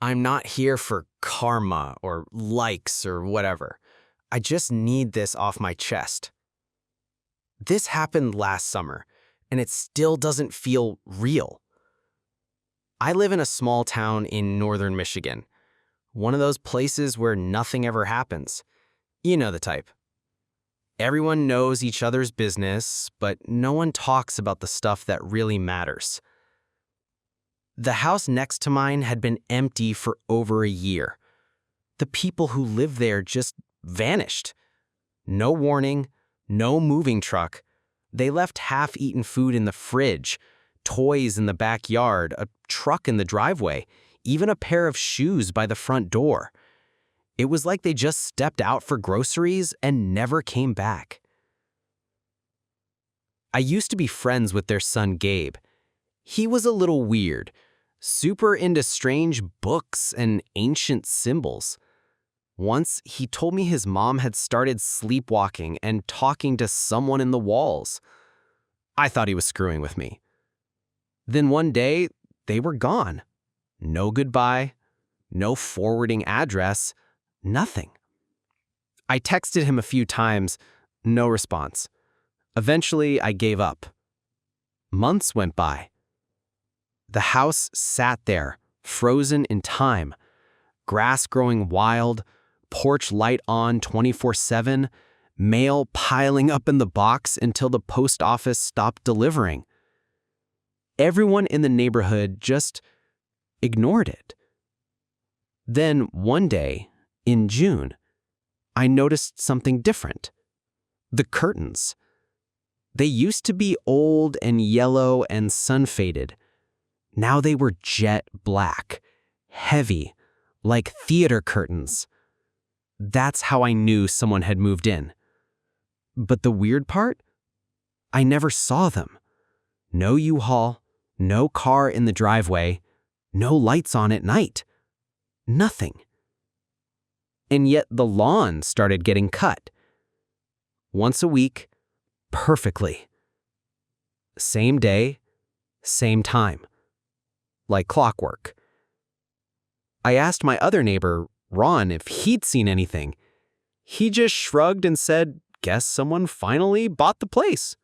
I'm not here for karma or likes or whatever. I just need this off my chest. This happened last summer, and it still doesn't feel real. I live in a small town in northern Michigan, one of those places where nothing ever happens. You know the type. Everyone knows each other's business, but no one talks about the stuff that really matters. The house next to mine had been empty for over a year. The people who lived there just vanished. No warning, no moving truck. They left half-eaten food in the fridge, toys in the backyard, a truck in the driveway, even a pair of shoes by the front door. It was like they just stepped out for groceries and never came back. I used to be friends with their son Gabe. He was a little weird, super into strange books and ancient symbols. Once, he told me his mom had started sleepwalking and talking to someone in the walls. I thought he was screwing with me. Then one day, they were gone. No goodbye, no forwarding address, nothing. I texted him a few times, no response. Eventually, I gave up. Months went by. The house sat there, frozen in time. Grass growing wild, porch light on 24/7, mail piling up in the box until the post office stopped delivering. Everyone in the neighborhood just ignored it. Then one day, in June, I noticed something different. The curtains. They used to be old and yellow and sun-faded. Now they were jet black, heavy, like theater curtains. That's how I knew someone had moved in. But the weird part? I never saw them. No U-Haul, no car in the driveway, no lights on at night. Nothing. And yet the lawn started getting cut. Once a week, perfectly. Same day, same time. Like clockwork. I asked my other neighbor, Ron, if he'd seen anything. He just shrugged and said, "Guess someone finally bought the place."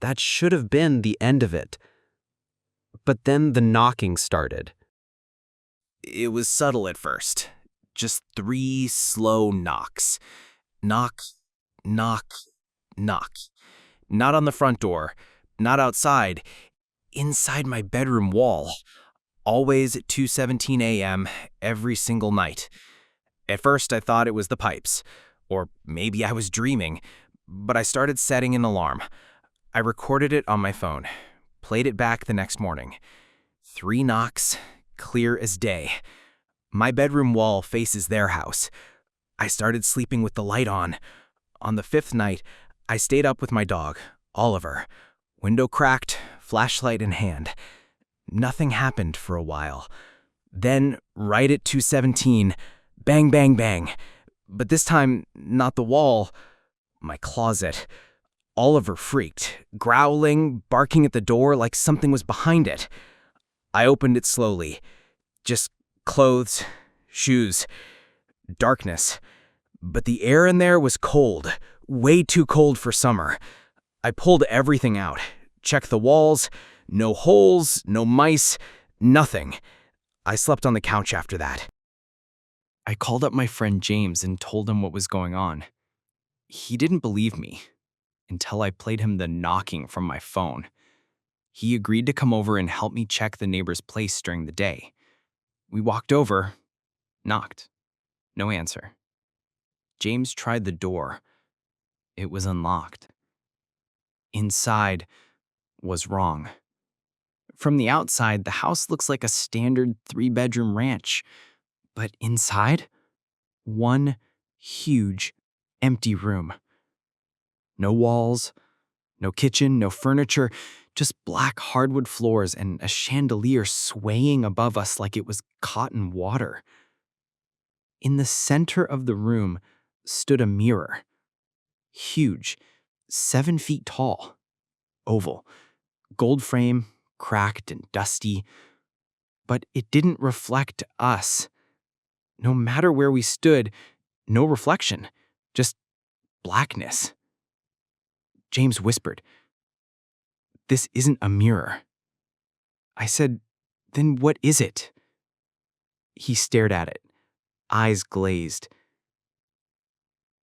That should have been the end of it. But then the knocking started. It was subtle at first. Just 3 slow knocks. Knock, knock, knock. Not on the front door, not outside, inside my bedroom wall. Always at 2:17 a.m. every single night. At first I thought it was the pipes, or maybe I was dreaming, but I started setting an alarm. I recorded it on my phone, played it back the next morning. 3 knocks, clear as day. My bedroom wall faces their house. I started sleeping with the light on. On the 5th night, I stayed up with my dog, Oliver. Window cracked, flashlight in hand. Nothing happened for a while. Then, right at 2:17, bang, bang, bang. But this time, not the wall, my closet. Oliver freaked, growling, barking at the door like something was behind it. I opened it slowly. Just clothes, shoes, darkness. But the air in there was cold, way too cold for summer. I pulled everything out, checked the walls, no holes, no mice, nothing. I slept on the couch after that. I called up my friend James and told him what was going on. He didn't believe me until I played him the knocking from my phone. He agreed to come over and help me check the neighbor's place during the day. We walked over, knocked. No answer. James tried the door. It was unlocked. Inside was wrong. From the outside, the house looks like a standard 3-bedroom ranch. But inside, one huge, empty room. No walls, no kitchen, no furniture, just black hardwood floors and a chandelier swaying above us like it was caught in water. In the center of the room stood a mirror. Huge, 7 feet tall, oval, gold frame, cracked and dusty. but it didn't reflect us. No matter where we stood, no reflection, just blackness. James whispered, "This isn't a mirror." I said, "Then what is it?" He stared at it, eyes glazed.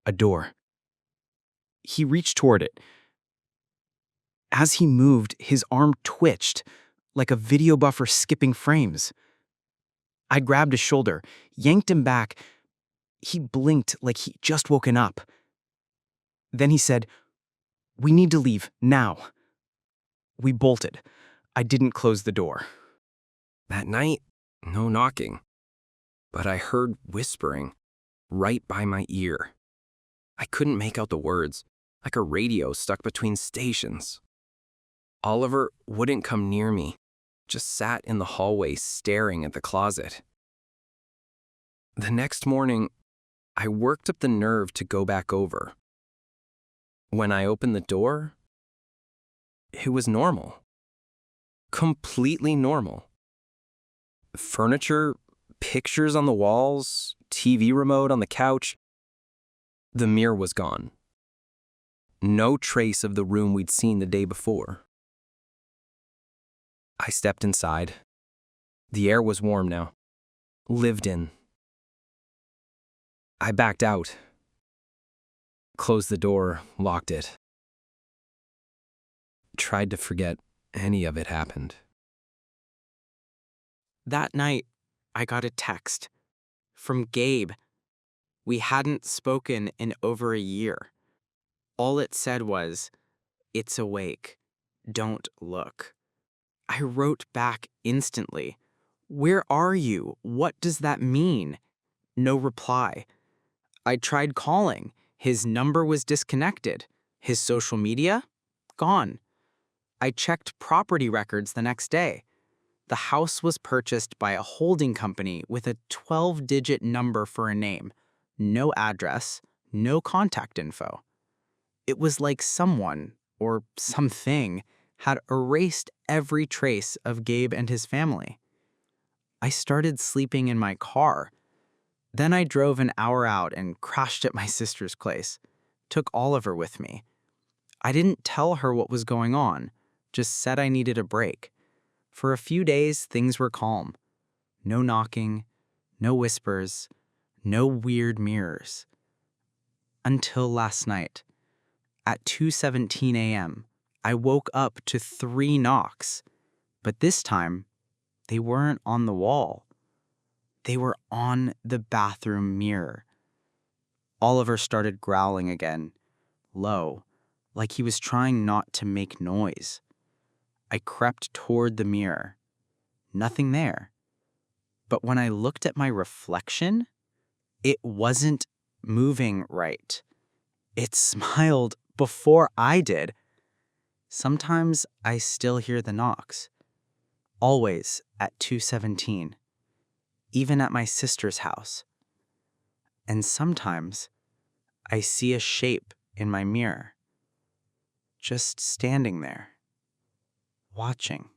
A door. He reached toward it. As he moved, his arm twitched, like a video buffer skipping frames. I grabbed his shoulder, yanked him back. He blinked like he'd just woken up. Then he said, "We need to leave, now." We bolted. I didn't close the door. That night, no knocking, but I heard whispering right by my ear. I couldn't make out the words, like a radio stuck between stations. Oliver wouldn't come near me, just sat in the hallway staring at the closet. The next morning, I worked up the nerve to go back over. When I opened the door, it was normal. Completely normal. Furniture, pictures on the walls, TV remote on the couch. The mirror was gone. No trace of the room we'd seen the day before. I stepped inside. The air was warm now. Lived in. I backed out. Closed the door, locked it. Tried to forget any of it happened. That night, I got a text from Gabe. We hadn't spoken in over a year. All it said was, "It's awake. Don't look." I wrote back instantly, "Where are you? What does that mean?" No reply. I tried calling. His number was disconnected. His social media? Gone. I checked property records the next day. The house was purchased by a holding company with a 12-digit number for a name. No address, no contact info. It was like someone, or something, had erased every trace of Gabe and his family. I started sleeping in my car. Then I drove an hour out and crashed at my sister's place. Took Oliver with me. I didn't tell her what was going on, just said I needed a break. For a few days, things were calm. No knocking, no whispers, no weird mirrors. Until last night. At 2:17 a.m., I woke up to 3 knocks, but this time, they weren't on the wall. They were on the bathroom mirror. Oliver started growling again, low, like he was trying not to make noise. I crept toward the mirror. Nothing there. But when I looked at my reflection, it wasn't moving right. It smiled before I did. Sometimes I still hear the knocks. Always at 2:17. Even at my sister's house. And sometimes I see a shape in my mirror. Just standing there. Watching.